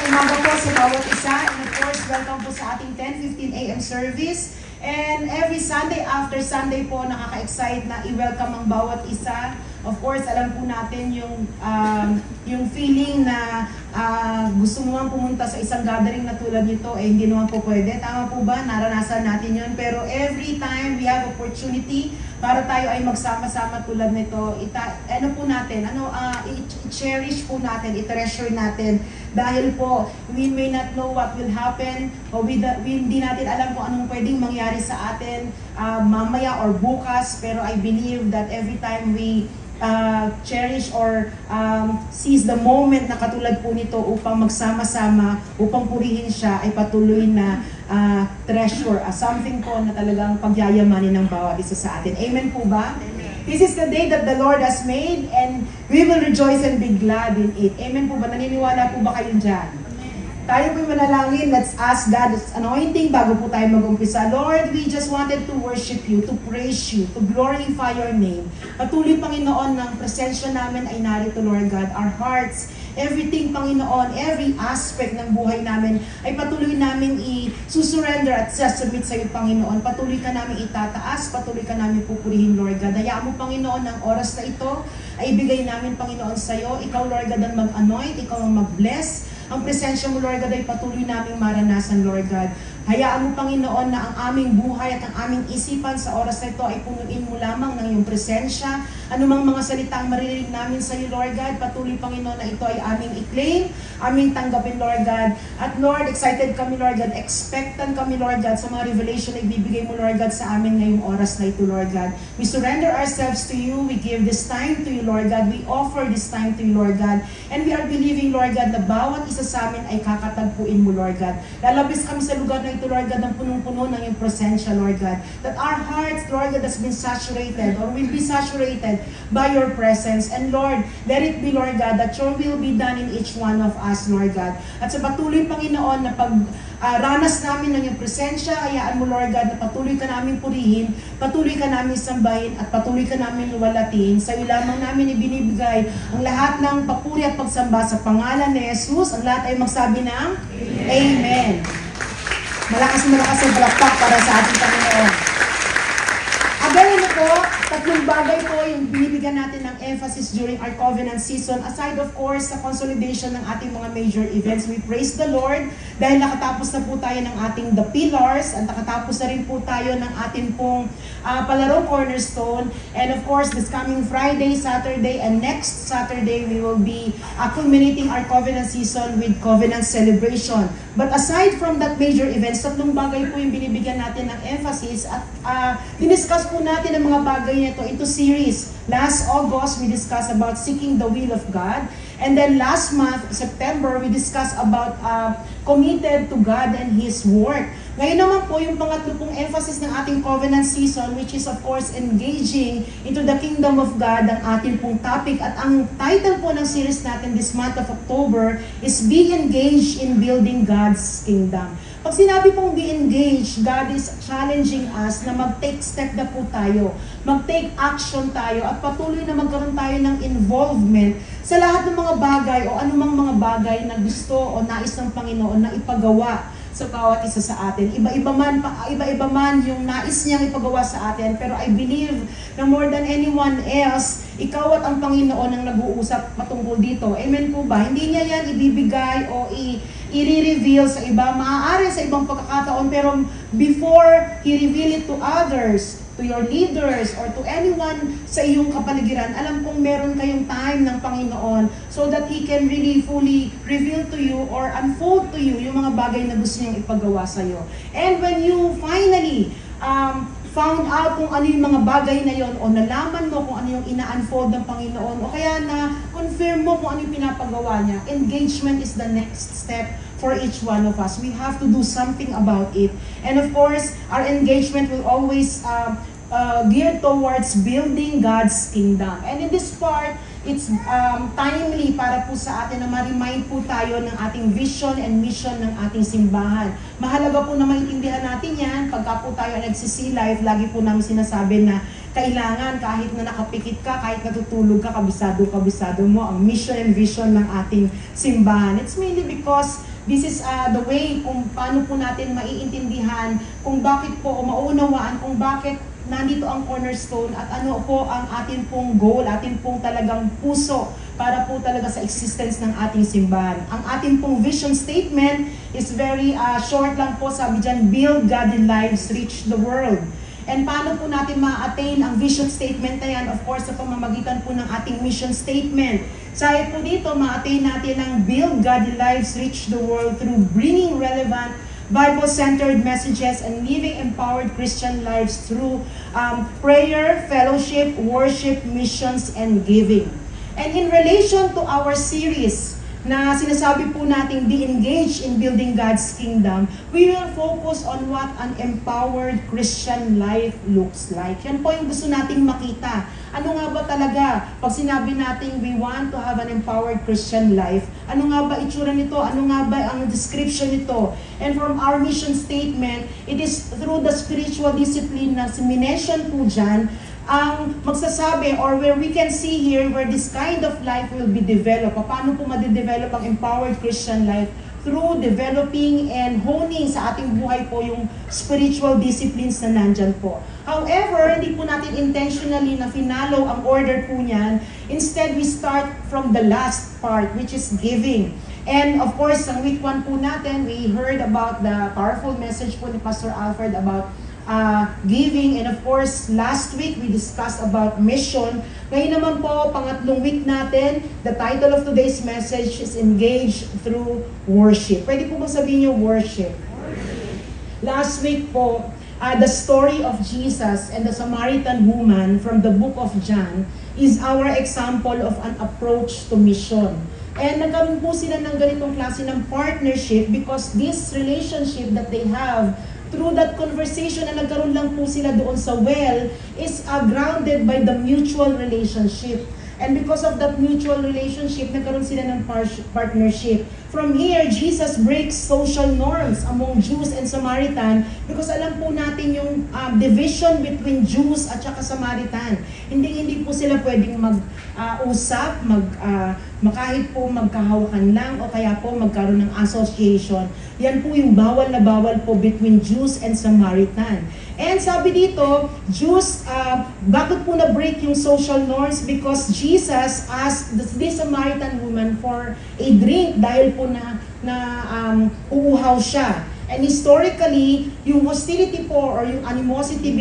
umaga po sa bawat isa. And of course, welcome po sa ating 10:15 a.m. service. And every Sunday after Sunday po, nakaka-excite na i-welcome ang bawat isa. Of course, alam po natin yung feeling na gusto mo nga pumunta sa isang gathering na tulad nito, eh hindi naman po pwede. Tama po ba? Naranasan natin yun. Pero every time we have opportunity para tayo ay magsama-sama tulad nito, i-cherish po natin, i-treasure natin. Dahil po, we may not know what will happen, o hindi natin alam kung anong pwedeng mangyari sa atin mamaya or bukas, pero I believe that every time we cherish or seize the moment na katulad po nito upang magsama-sama, upang purihin siya, ay patuloy na treasure, something po na talagang pagyayamanin ng bawat isa sa atin. Amen po ba? Amen. This is the day that the Lord has made and we will rejoice and be glad in it. Amen po ba? Naniniwala po ba kayo dyan? Tayo po'y manalangin. Let's ask God's anointing bago po tayo mag-umpisa. Lord, we just wanted to worship you, to praise you, to glorify your name. Patuloy, Panginoon, ng presensya namin ay narito, Lord God. Our hearts, everything, Panginoon, every aspect ng buhay namin ay patuloy namin i-surrender at submit sa iyo, Panginoon. Patuloy ka namin itataas, patuloy ka namin pupurihin, Lord God. Hayaan mo, Panginoon, ng oras na ito ay ibigay namin, Panginoon, sa iyo. Ikaw, Lord God, ang mag-anoint, ikaw ang mag-bless. Ang presensya mo, Lord God, ay patuloy namin maranasan, Lord God. Hayaan mo, Panginoon, na ang aming buhay at ang aming isipan sa oras na ito ay punuin mo lamang ng iyong presensya. Anumang mga salitang maririnig namin sa iyo, Lord God, patuloy, Panginoon, na ito ay aming i-claim, aming tanggapin, Lord God. At Lord, excited kami, Lord God, expectant kami, Lord God, sa mga revelation na ibibigay mo, Lord God, sa amin ngayong oras na ito, Lord God. We surrender ourselves to you. We give this time to you, Lord God. We offer this time to you, Lord God. And we are believing, Lord God, na bawat isa sa amin ay kakatagpuin mo, Lord God. Lalabis kami sa lugar na ito, Lord God, ng punong-puno ng iyong presensya, Lord God. That our hearts, Lord God, has been saturated or will be saturated by your presence. And Lord, let it be, Lord God, that your will be done in each one of us, Lord God. At sa patuloy, Panginoon, na ranas namin ng iyong presensya, hayaan mo, Lord God, na patuloy ka namin purihin, patuloy ka namin sambahin, at patuloy ka namin luwalatin. Sa iyo lamang namin ibinibigay ang lahat ng papuri at pagsamba sa pangalan ni Jesus. Ang lahat ay magsabi ng Amen. Malakas ang palakpak para sa ating Panginoon. Again po, tatlong bagay po yung binibigyan natin ng emphasis during our covenant season. Aside of course sa consolidation ng ating mga major events, we praise the Lord dahil nakatapos na po tayo ng ating The Pillars at nakatapos na rin po tayo ng ating pong Palarong Cornerstone. And of course, this coming Friday, Saturday, and next Saturday, we will be culminating our covenant season with covenant celebration. But aside from that major events, tatlong bagay po yung binibigyan natin ng emphasis at diniscuss po natin ang mga bagay nito into series. Last August, we discussed about seeking the will of God. And then last month, September, we discussed about committed to God and His work. Ngayon naman po, yung pangatlo pong emphasis ng ating covenant season, which is of course engaging into the kingdom of God, ang ating pong topic. At ang title po ng series natin this month of October is Be Engaged in Building God's Kingdom. Pag sinabi pong be engaged, God is challenging us na mag-take step na po tayo, mag-take action tayo, at patuloy na magkaroon tayo ng involvement sa lahat ng mga bagay o anumang mga bagay na gusto o nais ng Panginoon na ipagawa sa bawat isa sa atin. Iba-iba man yung nais niyang ipagawa sa atin, pero I believe na more than anyone else, ikaw at ang Panginoon ang nag-uusap patungkol dito. Amen po ba? Hindi niya yan ibibigay o i-reveal sa iba. Maaari sa ibang pagkakataon, pero before He reveal it to others, to your leaders, or to anyone sa iyong kapaligiran, alam kong meron kayong time ng Panginoon so that He can really fully reveal to you or unfold to you yung mga bagay na gusto niyang ipagawa sa iyo. And when you finally found out kung ano yung mga bagay na yon o nalaman mo kung ano yung ina-unfold ng Panginoon o kaya na-confirm mo kung ano yung pinapagawa niya, engagement is the next step for each one of us. We have to do something about it. And of course, our engagement will always geared towards building God's kingdom. And in this part, it's timely para po sa atin na ma-remind po tayo ng ating vision and mission ng ating simbahan. Mahalaga po na maintindihan natin yan. Pagka po tayo nagsisilive, lagi po namin sinasabi na kailangan kahit na nakapikit ka, kahit natutulog ka, kabisado mo ang mission and vision ng ating simbahan. It's mainly because this is the way kung paano po natin maiintindihan, kung bakit po o maunawaan kung bakit nandito ang cornerstone at ano po ang atin pong goal, atin pong talagang puso para po talaga sa existence ng ating simbahan. Ang ating pong vision statement is very short lang po, sabi dyan, build godly lives, reach the world. And paano po natin ma-attain ang vision statement na yan? Of course, sa pamamagitan po ng ating mission statement. Sabi po dito, ma-attain natin ang build godly lives, reach the world through bringing relevant Bible-centered messages and living empowered Christian lives through prayer, fellowship, worship, missions, and giving. And in relation to our series na sinasabi po nating be engaged in building God's kingdom, we will focus on what an empowered Christian life looks like. Yan po yung gusto nating makita. Ano nga ba talaga, pag sinabi nating we want to have an empowered Christian life, ano nga ba itsura nito? Ano nga ba ang description nito? And from our mission statement, it is through the spiritual discipline na minention po dyan, ang magsasabi or where we can see here where this kind of life will be developed. Paano po madidevelop ang empowered Christian life? Through developing and honing sa ating buhay po yung spiritual disciplines na nandyan po. However, hindi po natin intentionally na finalo ang order po niyan. Instead, we start from the last part, which is giving. And of course, ang week 1 po natin, we heard about the powerful message po ni Pastor Alfred about giving, and of course, last week we discussed about mission. Ngayon naman po, pangatlong week natin, the title of today's message is Engage Through Worship. Pwede po ba sabihin niyo worship? Last week po, the story of Jesus and the Samaritan woman from the book of John is our example of an approach to mission. And nagkaroon po sila ng ganitong klase ng partnership because this relationship that they have through that conversation na nagkaroon lang po sila doon sa well is grounded by the mutual relationship. And because of that mutual relationship, nagkaroon sila ng partnership. From here, Jesus breaks social norms among Jews and Samaritan because alam po natin yung division between Jews at saka Samaritan. Hindi po sila pwedeng mag-usap, kahit po magkahawakan lang o kaya po magkaroon ng association. Yan po yung bawal na bawal po between Jews and Samaritan. And sabi dito, Jews, bakit po na-break yung social norms? Because Jesus asked this Samaritan woman for a drink dahil po uuhaw siya. And historically, yung hostility po or yung animosity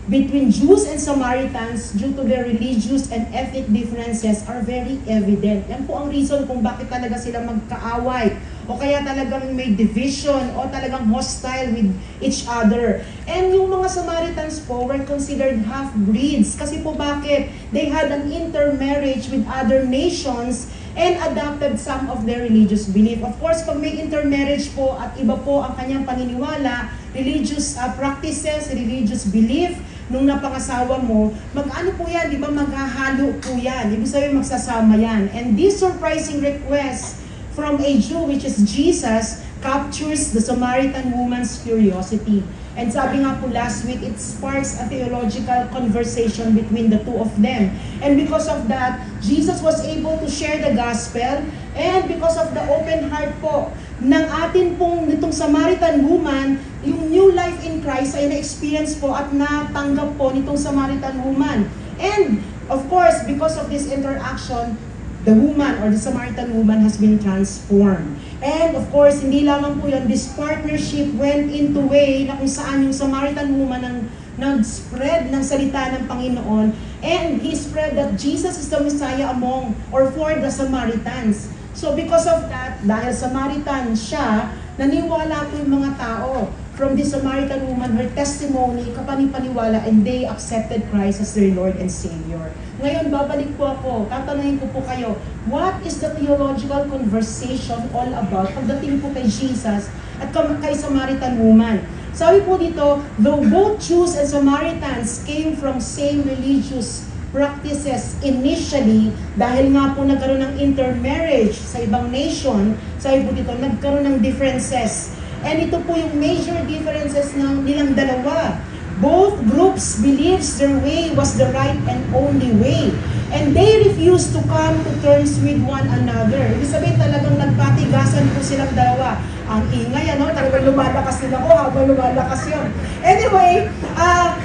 between Jews and Samaritans due to their religious and ethnic differences are very evident. Yan po ang reason kung bakit talaga sila magkaaway o kaya talagang may division o talagang hostile with each other. And yung mga Samaritans po were considered half-breeds. Kasi po bakit? They had an intermarriage with other nations and adopted some of their religious belief. Of course, pag may intermarriage po at iba po ang kanyang paniniwala, religious practices, religious belief, nung napangasawa mo, mag-ano po yan, di ba? Maghahalo po yan. Ibig sabihin, magsasama yan. And this surprising request from a Jew, which is Jesus, captures the Samaritan woman's curiosity. And sabi nga po last week, it sparks a theological conversation between the two of them. And because of that, Jesus was able to share the gospel, and because of the open heart po ng atin pong nitong Samaritan woman, yung new life in Christ ay na-experience po at natanggap po nitong Samaritan woman. And of course, because of this interaction, the woman or the Samaritan woman has been transformed. And of course, hindi lamang po yun, this partnership went into way na kung saan yung Samaritan woman ang nag-spread ng salita ng Panginoon, and he spread that Jesus is the Messiah among or for the Samaritans. So because of that, dahil Samaritan siya, naniwala po yung mga tao from the Samaritan woman, her testimony, kapanipaniwala, and they accepted Christ as their Lord and Savior. Ngayon, babalik po ako, tatanungin ko po kayo, what is the theological conversation all about pagdating po kay Jesus at kay Samaritan woman? Sabi po dito, though both Jews and Samaritans came from same religious practices initially, dahil nga po nagkaroon ng intermarriage sa ibang nation, sabi po dito, nagkaroon ng differences. And ito po yung major differences ng nilang dalawa. Both groups believes their way was the right and only way. And they refused to come to terms with one another. Ibig sabihin talagang nagpatigasan nagkausap po silang dalawa. Ang ingay, talagang lumalakas din ako habang lumalakas yun. Anyway,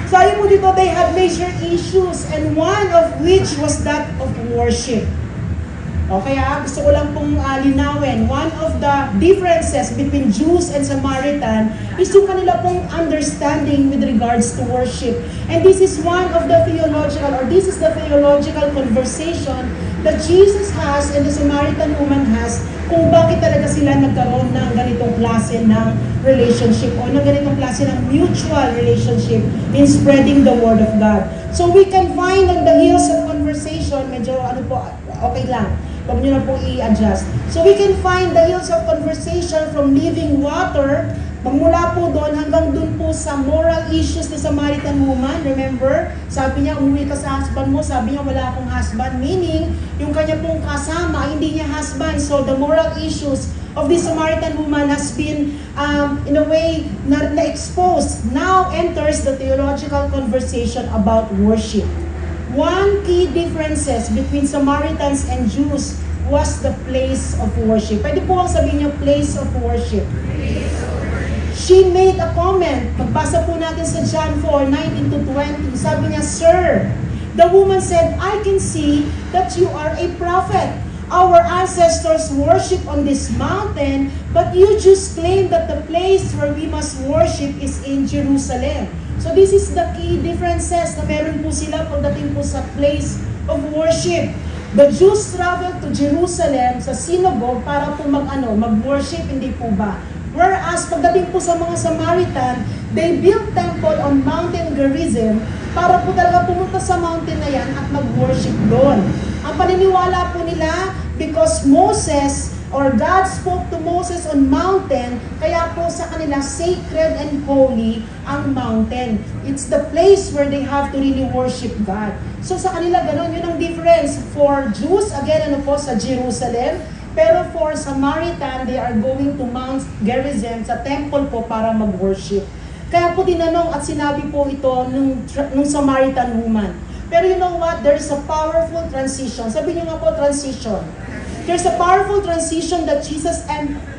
sabi po dito, they had major issues and one of which was that of worship. Okay, gusto ko lang pong linawin. One of the differences between Jews and Samaritan is yung kanila pong understanding with regards to worship. And this is one of the theological conversation that Jesus has and the Samaritan woman has kung bakit talaga sila nagkaroon ng ganitong klase ng relationship o ng ganitong klase ng mutual relationship in spreading the Word of God. So we can find on the heels of conversation, medyo okay lang. Huwag nyo na po i-adjust. So we can find the hills of conversation from living water, magmula po doon hanggang doon po sa moral issues ni Samaritan woman. Remember, sabi niya, umuwi ka sa husband mo, sabi niya, wala akong husband. Meaning, yung kanya pong kasama, hindi niya husband. So the moral issues of the Samaritan woman has been, in a way, na-exposed. Now enters the theological conversation about worship. One key differences between Samaritans and Jews was the place of worship. Pwede po ang sabihin niyo, place of worship. She made a comment. Magbasa po natin sa John 4:19-20. Sabi niya, Sir, the woman said, I can see that you are a prophet. Our ancestors worship on this mountain, but you just claim that the place where we must worship is in Jerusalem. So this is the key differences na meron po sila pagdating po sa place of worship. The Jews traveled to Jerusalem sa synagogue para po mag-worship, hindi po ba? Whereas pagdating po sa mga Samaritan, they built temple on Mountain Gerizim para po talaga pumunta sa mountain na yan at mag-worship doon. Ang paniniwala po nila, because Moses or God spoke to Moses on mountain, kaya po sa kanila sacred and holy ang mountain. It's the place where they have to really worship God. So sa kanila ganun, yun ang difference. For Jews, again, sa Jerusalem, pero for Samaritan, they are going to Mount Gerizim, sa temple po para mag-worship. Kaya po tinanong at sinabi po ito nung Samaritan woman. Pero you know what? There is a powerful transition. Sabi niyo nga po, transition. There's a powerful transition that Jesus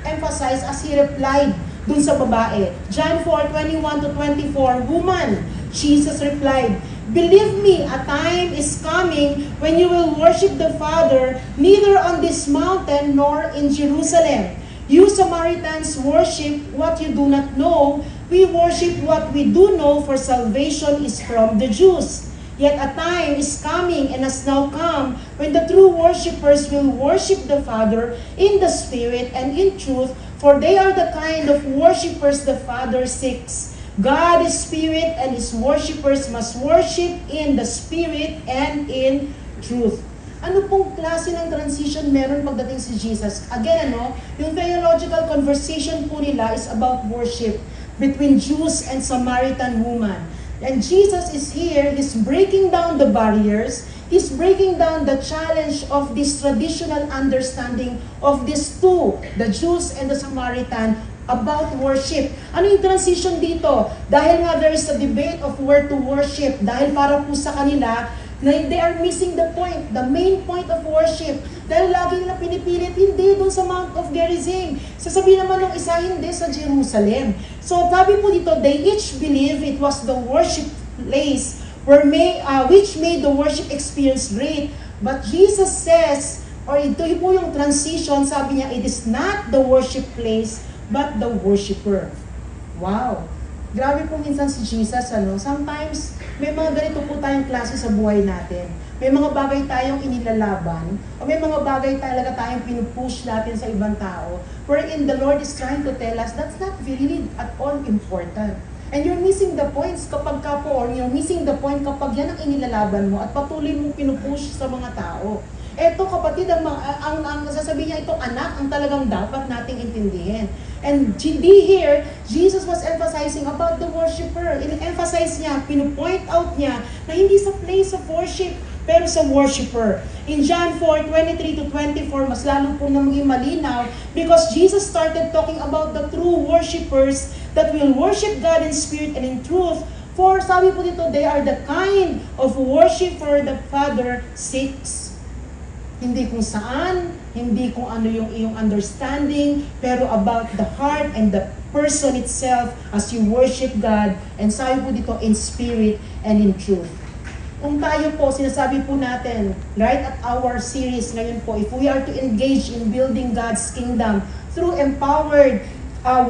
emphasized as He replied dun sa babae. John 4:21-24, Woman, Jesus replied, Believe me, a time is coming when you will worship the Father neither on this mountain nor in Jerusalem. You Samaritans worship what you do not know. We worship what we do know, for salvation is from the Jews. Yet a time is coming and has now come when the true worshipers will worship the Father in the Spirit and in truth, for they are the kind of worshipers the Father seeks. God is Spirit and His worshipers must worship in the Spirit and in truth. Ano pong klase ng transition meron pagdating si Jesus? Again, yung theological conversation po nila is about worship between Jews and Samaritan woman. And Jesus is here, He's breaking down the barriers, He's breaking down the challenge of this traditional understanding of these two, the Jews and the Samaritan, about worship. Ano yung transition dito? Dahil nga there is a debate of where to worship, dahil para po sa kanila, they are missing the point, the main point of worship. Dahil lagi nila pinipilit, hindi doon sa Mount of Gerizim. Sasabihin naman ng isa, hindi sa Jerusalem. So sabi po dito, they each believe it was the worship place which made the worship experience great. But Jesus says, or ito po yung transition, sabi niya, it is not the worship place, but the worshiper. Wow! Grabe po minsan si Jesus, Sometimes, may mga ganito po tayong klase sa buhay natin. May mga bagay tayong inilalaban, o may mga bagay talaga tayong pinupush natin sa ibang tao, wherein the Lord is trying to tell us that's not really at all important. And you're missing the points kapag or you're missing the point kapag yan ang inilalaban mo at patuloy mong pinupush sa mga tao. Eto kapatid, ang sasabihin niya, ito anak, ang talagang dapat nating intindihin. And here, Jesus was emphasizing about the worshiper. In-emphasize niya, pinupoint out niya na hindi sa place of worship, pero sa worshiper. In John 4:23-24, mas lalo po na maging malinaw because Jesus started talking about the true worshippers that will worship God in spirit and in truth. For sabi po dito, they are the kind of worshiper the Father seeks. Hindi kung saan, hindi kung ano yung iyong understanding, pero about the heart and the person itself as you worship God. And sabi po dito, in spirit and in truth. Kung tayo po, sinasabi po natin, right at our series ngayon po, if we are to engage in building God's kingdom through empowered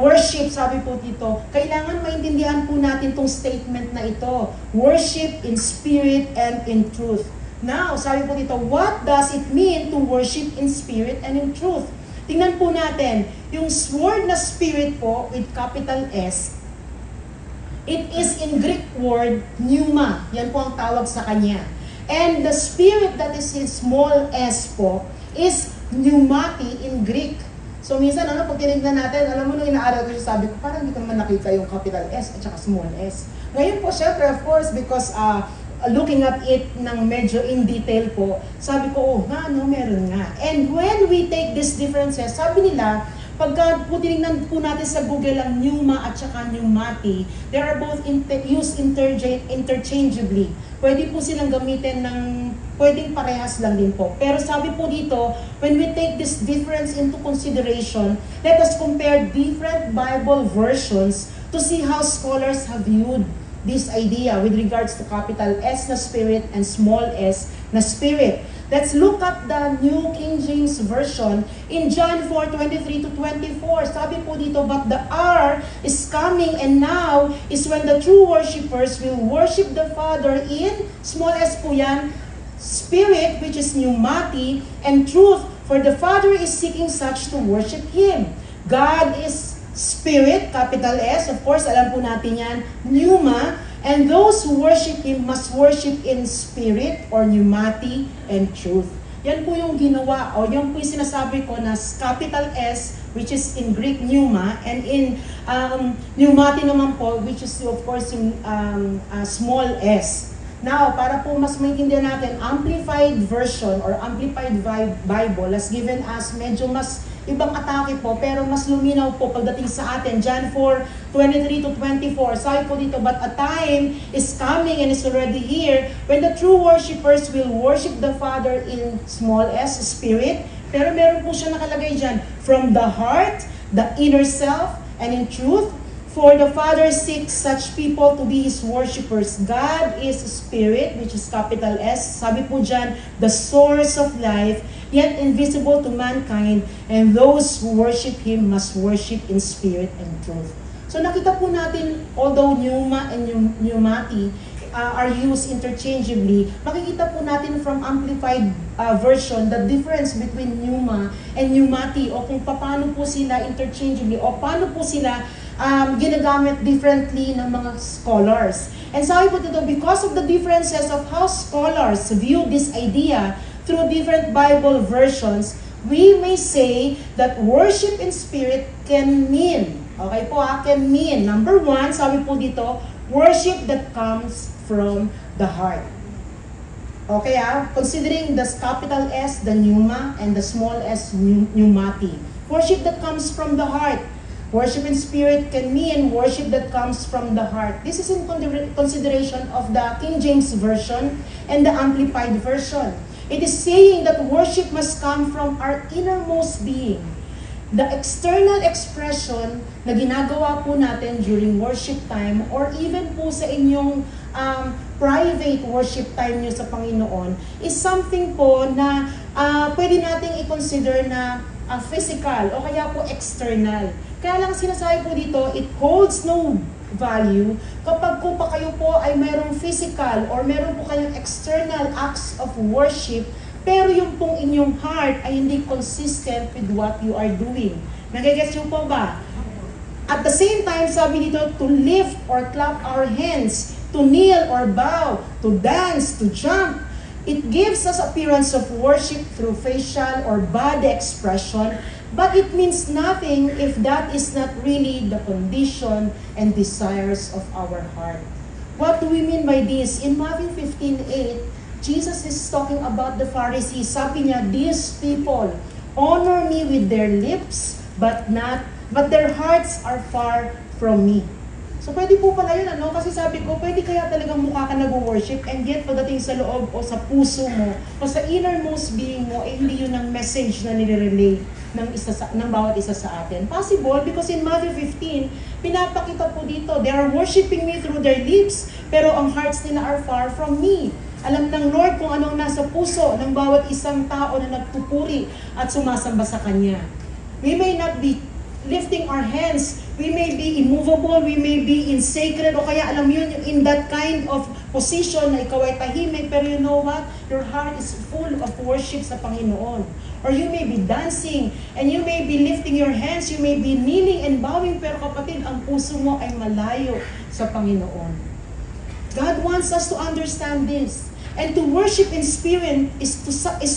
worship, sabi po dito, kailangan maintindihan po natin tong statement na ito. Worship in spirit and in truth. Now, sabi po dito, what does it mean to worship in spirit and in truth? Tingnan po natin, yung word na spirit po with capital S, it is in Greek word pneuma. Yan po ang tawag sa kanya. And the spirit that is in small s po is pneumati in Greek. So minsan, pag tinignan natin, alam mo nung inaaral ko siya, sabi ko, parang hindi ko naman nakita yung capital S at saka small s. Ngayon po, syempre, of course, because looking at it ng medyo in detail po, sabi ko, meron nga. And when we take these differences, sabi nila, pagka po tinignan po natin sa Google ang pneuma at saka pneumati, they are both used interchangeably. Pwede po silang gamitin ng, pwedeng parehas lang din po. Pero sabi po dito, when we take this difference into consideration, let us compare different Bible versions to see how scholars have viewed this idea with regards to capital S na spirit and small s na spirit. Let's look at the New King James Version in John 4:23 to 24. Sabi po dito, but the hour is coming and now is when the true worshipers will worship the Father in, small s po yan, spirit, which is pneumati, and truth, for the Father is seeking such to worship Him. God is spirit, capital S, of course, alam po natin yan, pneuma, and those who worship Him must worship in spirit or pneumati and truth. Yan po yung ginawa, o yan po yung sinasabi ko na capital S, which is in Greek pneuma, and in pneumati naman po, which is of course yung small s. Now, para po mas maintindihan natin, Amplified Version or Amplified Bible has given us medyo mas ibang atake po, pero mas luminaw po pagdating sa atin. John 4:23 to 24. Sabi po dito, but a time is coming and is already here when the true worshipers will worship the Father in small s, spirit. Pero meron po siya nakalagay dyan, from the heart, the inner self, and in truth. For the Father seeks such people to be His worshipers. God is spirit, which is capital S. Sabi po dyan, the source of life, yet invisible to mankind, and those who worship Him must worship in spirit and truth. So nakita po natin, although pneuma and pneumati are used interchangeably, makikita po natin from Amplified Version the difference between pneuma and pneumati, o kung paano po sila interchangeably, o paano po sila ginagamit differently ng mga scholars. And sabi po dito, because of the differences of how scholars view this idea through different Bible versions, we may say that worship in spirit can mean, okay po can mean, number one, sabi po dito, worship that comes from the heart. Okay considering the capital S, the pneuma, and the small s, pneumati. Worship that comes from the heart. Worship in spirit can mean worship that comes from the heart. This is in consideration of the King James Version and the Amplified Version. It is saying that worship must come from our innermost being. The external expression na ginagawa po natin during worship time or even po sa inyong private worship time nyo sa Panginoon is something po na pwede nating i-consider na physical o kaya po external. Kaya lang sinasabi po dito, it holds no value kapag po pa kayo po ay mayroong physical or meron po kayong external acts of worship, pero yung pong inyong heart ay hindi consistent with what you are doing. Nagigets nyo po ba? At the same time, sabi dito, to lift or clap our hands, to kneel or bow, to dance, to jump. It gives us appearance of worship through facial or body expression, but it means nothing if that is not really the condition and desires of our heart. What do we mean by this? In Matthew 15:8, Jesus is talking about the Pharisees. Sabi niya, these people honor me with their lips, but their hearts are far from me. So pwede po pala yun, ano? Kasi sabi ko, pwede kaya talagang mukha ka nag-worship and yet pagdating sa loob o sa puso mo o sa innermost being mo, hindi yun ang message na nire-relay ng bawat isa sa atin. Possible because in Matthew 15, pinapakita po dito, they are worshiping me through their lips, pero ang hearts nila are far from me. Alam ng Lord kung anong nasa puso ng bawat isang tao na nagpupuri at sumasamba sa Kanya. We may not be lifting our hands, we may be immovable, we may be in sacred, o kaya alam yun, in that kind of position na ikaw ay tahimik, pero you know what? Your heart is full of worship sa Panginoon. Or you may be dancing, and you may be lifting your hands, you may be kneeling and bowing, pero kapatid, ang puso mo ay malayo sa Panginoon. God wants us to understand this. And to worship in spirit is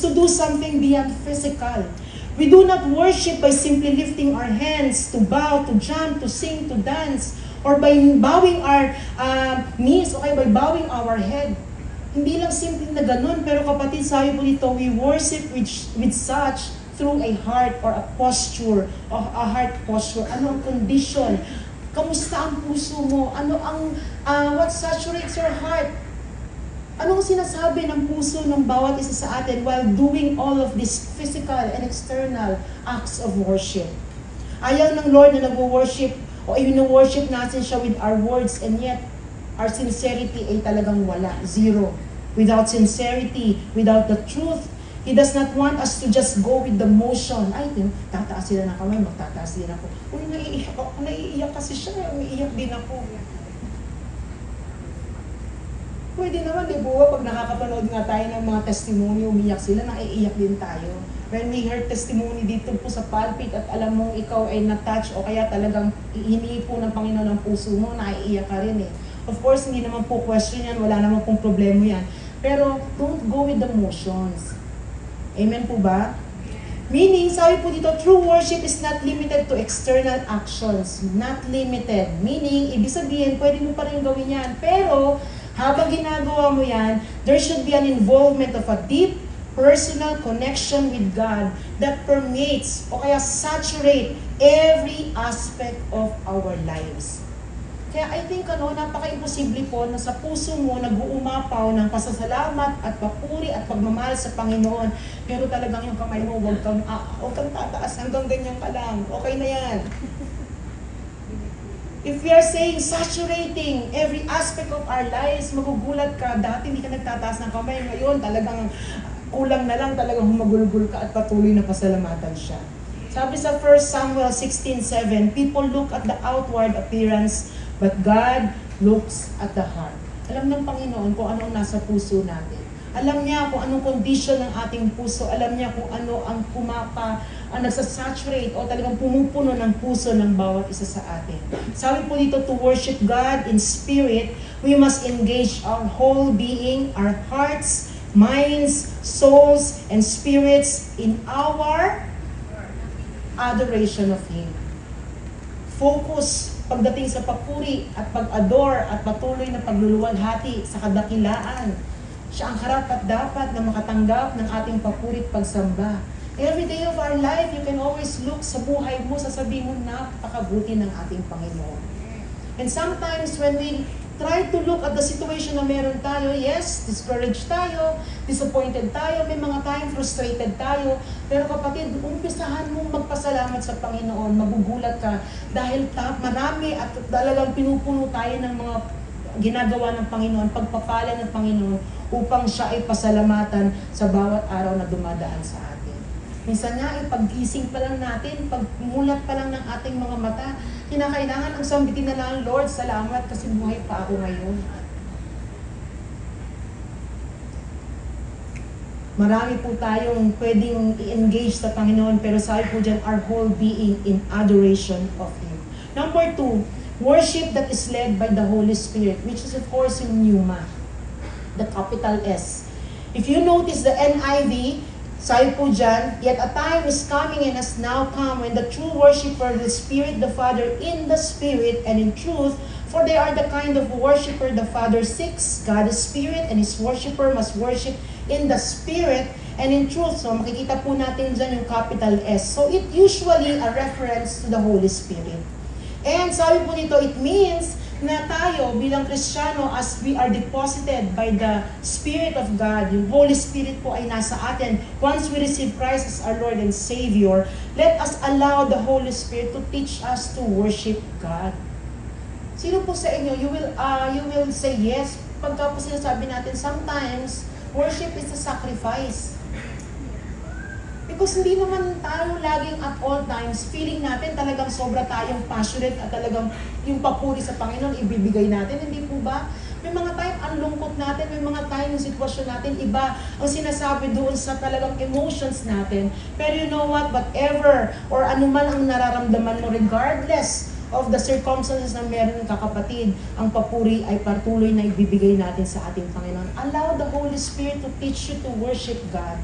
to do something beyond physical. We do not worship by simply lifting our hands, to bow, to jump, to sing, to dance, or by bowing our knees, okay, by bowing our head. Hindi lang simple na ganun, pero kapatid, sabi po dito, we worship with such through a heart or a posture, or a heart posture. Ano ang condition? Kamusta ang puso mo? Ano ang, what saturates your heart? Anong sinasabi ng puso ng bawat isa sa atin while doing all of these physical and external acts of worship? Ayaw ng Lord na nag-worship o i-worship natin siya with our words, and yet our sincerity ay talagang wala, zero. Without sincerity, without the truth, He does not want us to just go with the motion. Ay, tataas sila ng kamay, magtataas din ako. Uy, naiiyak kasi siya, umiiyak din ako. Pwede naman, di ba, pag nakakapanood nga tayo ng mga testimony, umiyak sila, naiiyak din tayo. When we heard testimony dito po sa pulpit at alam mong ikaw ay na-touch o kaya talagang hinihi po ng Panginoon ng puso mo, naiiyak ka rin eh. Of course, hindi naman po question yan, wala naman pong problema yan. Pero don't go with the motions. Amen po ba? Meaning, sabi po dito, true worship is not limited to external actions. Not limited. Meaning, ibig sabihin, pwede mo pa rin gawin yan. Pero, habang ginagawa mo yan, there should be an involvement of a deep personal connection with God that permeates o kaya saturate every aspect of our lives. Kaya I think napaka-imposible po na sa puso mo nag-uumapaw ng pasasalamat at papuri at pagmamahal sa Panginoon, pero talagang yung kamay mo, huwag kang tataas, hanggang ganyan ka lang. Okay na yan. If we are saying saturating every aspect of our lives, magugulat ka. Dati hindi ka nagtataas ng kamay. Ngayon, talagang kulang na lang, talagang humagulgul ka at patuloy na pasalamatan siya. Sabi sa 1 Samuel 16:7, people look at the outward appearance, but God looks at the heart. Alam ng Panginoon kung ano ang nasa puso natin. Alam niya kung anong condition ng ating puso. Alam niya kung ano ang ang nagsasaturate o talagang pumupuno ng puso ng bawat isa sa atin. Sabi po dito, to worship God in spirit, we must engage our whole being, our hearts, minds, souls, and spirits in our adoration of Him. Focus pagdating sa papuri at pag-adore at patuloy na pagluluwalhati sa kadakilaan. Siya ang karapat dapat na makatanggap ng ating papuri at pagsamba. Every day of our life, you can always look sa buhay mo, sasabihin mo, napakabuti ng ating Panginoon. And sometimes when we try to look at the situation na meron tayo, yes, discouraged tayo, disappointed tayo, may mga time frustrated tayo, pero kapatid, umpisahan mong magpasalamat sa Panginoon, magugulat ka, dahil marami at talagang pinupuno tayo ng mga ginagawa ng Panginoon, pagpapala ng Panginoon, upang siya ay pasalamatan sa bawat araw na dumadaan sa atin. Minsan nga, pag-gising pa lang natin, pagmulat pa lang ng ating mga mata, kinakailangan ang sambitin na lang, Lord, salamat kasi buhay pa ako ngayon. Marami po tayong pwedeng i-engage sa Panginoon, pero sabi po dyan, our whole being in adoration of Him. Number 2, worship that is led by the Holy Spirit, which is of course yung pneuma, the capital S. If you notice the NIV, sabi po dyan, yet a time is coming and has now come when the true worshiper will Spirit the Father in the Spirit and in truth, for they are the kind of worshiper the Father seeks. God is Spirit and His worshiper must worship in the Spirit and in truth. So makikita po natin dyan yung capital S. So it usually a reference to the Holy Spirit. And sabi po dito, it means na tayo bilang Kristiyano, as we are deposited by the Spirit of God, yung Holy Spirit po ay nasa atin. Once we receive Christ as our Lord and Savior, let us allow the Holy Spirit to teach us to worship God. Sino po sa inyo, you will say yes pagka po sinasabi natin, sometimes worship is a sacrifice. Because hindi naman tayo laging at all times feeling natin talagang sobra tayong passionate at talagang yung papuri sa Panginoon ibibigay natin, hindi po ba? May mga time ang lungkot natin, may mga time yung sitwasyon natin, iba ang sinasabi doon sa talagang emotions natin. Pero you know what, whatever or anuman ang nararamdaman mo, regardless of the circumstances na meron ng kakapatid, ang papuri ay patuloy na ibibigay natin sa ating Panginoon. Allow the Holy Spirit to teach you to worship God.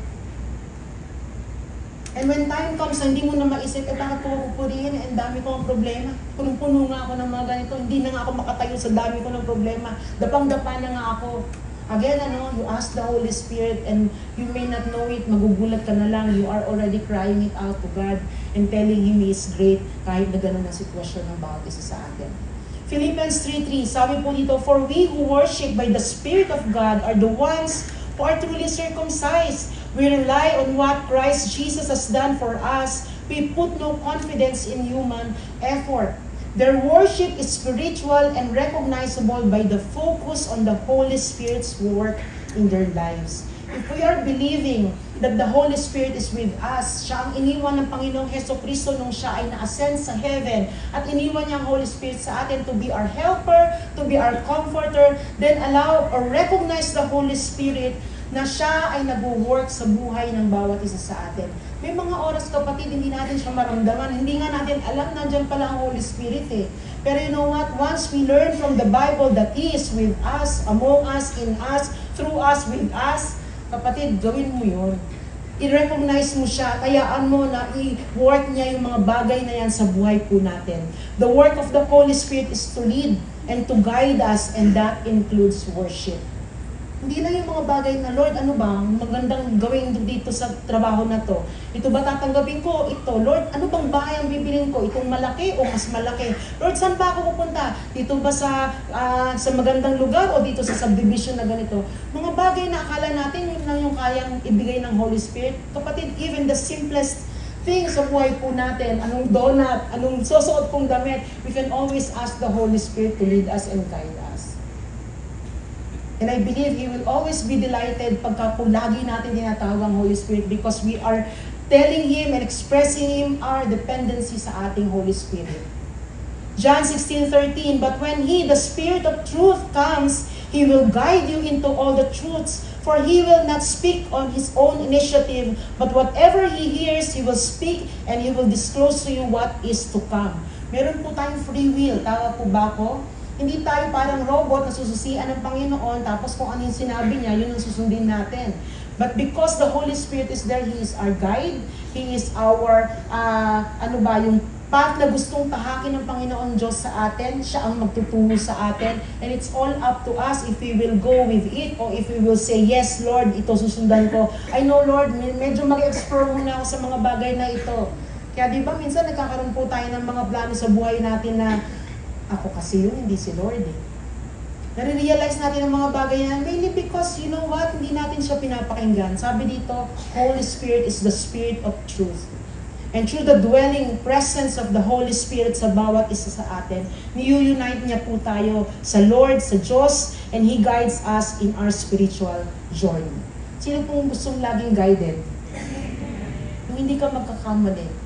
And when time comes, hindi mo na maisip, bakit ko pupurihin? Ang dami ko ng problema. Punong-puno nga ako ng mga ganito. Hindi na nga ako makatayo sa dami ko ng problema. Dapang-dapa na nga ako. Again, you ask the Holy Spirit and you may not know it. Magugulat ka na lang. You are already crying it out to God and telling Him He is great kahit na gano'n ang sitwasyon ng bawat isa sa atin. Philippians 3:3, sabi po dito, "For we who worship by the Spirit of God are the ones who are truly circumcised. We rely on what Christ Jesus has done for us. We put no confidence in human effort." Their worship is spiritual and recognizable by the focus on the Holy Spirit's work in their lives. If we are believing that the Holy Spirit is with us, siya ang iniwan ng Panginoong Jesucristo nung siya ay na-ascend sa heaven, at iniwan niya ang Holy Spirit sa atin to be our helper, to be our comforter, then allow or recognize the Holy Spirit na siya ay nag-work sa buhay ng bawat isa sa atin. May mga oras, kapatid, hindi natin siya maramdaman. Hindi nga natin alam, nandiyan pala ang Holy Spirit eh. Pero you know what? Once we learn from the Bible that He is with us, among us, in us, through us, with us, kapatid, gawin mo yun. I-recognize mo siya, kayaan mo na i-work niya yung mga bagay na yan sa buhay po natin. The work of the Holy Spirit is to lead and to guide us, and that includes worship. Hindi lang yung mga bagay na, Lord, ano ba, magandang gawin dito sa trabaho na to? Ito ba tatanggapin ko? Ito, Lord, ano bang bahay ang bibilin ko? Itong malaki o mas malaki? Lord, saan ba ako pupunta? Dito ba sa magandang lugar o dito sa subdivision na ganito? Mga bagay na akala natin, yun lang yung kayang ibigay ng Holy Spirit. Kapatid, even the simplest things sa buhay po natin, anong donut, anong susuot kong damit, we can always ask the Holy Spirit to lead us and guide us. And I believe He will always be delighted pagka po lagi natin tinatawag ang Holy Spirit, because we are telling Him and expressing Him our dependency sa ating Holy Spirit. John 16:13, "But when He, the Spirit of truth, comes, He will guide you into all the truths. For He will not speak on His own initiative, but whatever He hears, He will speak, and He will disclose to you what is to come." Meron po tayong free will. Tama po ba ako? Hindi tayo parang robot na sususian ng Panginoon, tapos kung ano yung sinabi niya, yun ang susundin natin. But because the Holy Spirit is there, He is our guide, He is our, yung path na gustong tahakin ng Panginoon Diyos sa atin, siya ang magtuturo sa atin, and it's all up to us if we will go with it, or if we will say, "Yes, Lord, ito susundan ko." I know, Lord, medyo mag-explore muna ako sa mga bagay na ito. Kaya di ba, minsan nagkakaroon po tayo ng mga plano sa buhay natin na, ako kasi yun, hindi si Lord eh. Nare-realize natin ang mga bagay na, mainly because, you know what, hindi natin siya pinapakinggan. Sabi dito, Holy Spirit is the Spirit of truth. And through the dwelling presence of the Holy Spirit sa bawat isa sa atin, ni-unite niya po tayo sa Lord, sa Diyos, and He guides us in our spiritual journey. Sino pong gustong laging guided? Kung hindi ka magkakamali,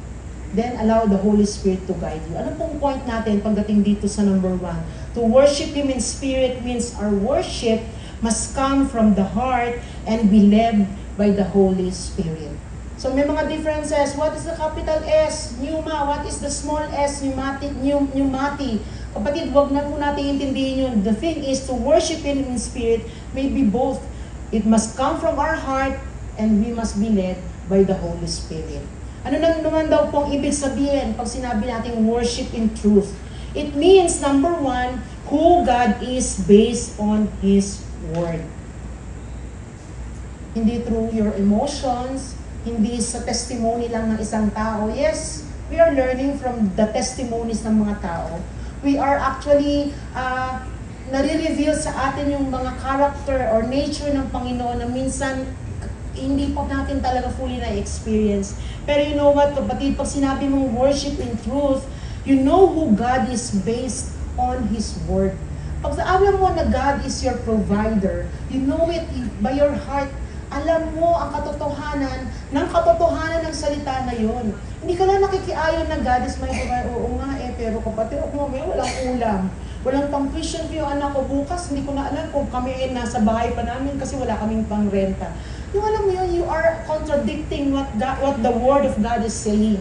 then allow the Holy Spirit to guide you. Ano pong point natin pagdating dito sa number 1? To worship Him in spirit means our worship must come from the heart and be led by the Holy Spirit. So may mga differences. What is the capital S? Pneuma. What is the small s? Pneumati. Kapatid, wag na po natin intindihin yun. The thing is, to worship Him in spirit may be both. It must come from our heart, and we must be led by the Holy Spirit. Ano naman daw pong ibig sabihin pag sinabi natin worship in truth? It means, number 1, who God is based on His Word. Hindi through your emotions, hindi sa testimony lang ng isang tao. Yes, we are learning from the testimonies ng mga tao. we are actually nare-reveal sa atin yung mga character or nature ng Panginoon na minsan hindi pa natin talaga fully na-experience. Pero you know what, kapatid, pag sinabi mong worship in truth, you know who God is based on His Word. Pag alam mo na God is your provider, you know it by your heart, alam mo ang katotohanan ng salita na yun. Hindi ka lang nakikiayon na God is my provider. Oo nga pero kapatid, ako may walang ulam. Walang pang tuition fee yung anak ko bukas, hindi ko na alam kung kami ay nasa bahay pa namin kasi wala kaming pang renta. Yung alam mo yun, you are contradicting what the Word of God is saying.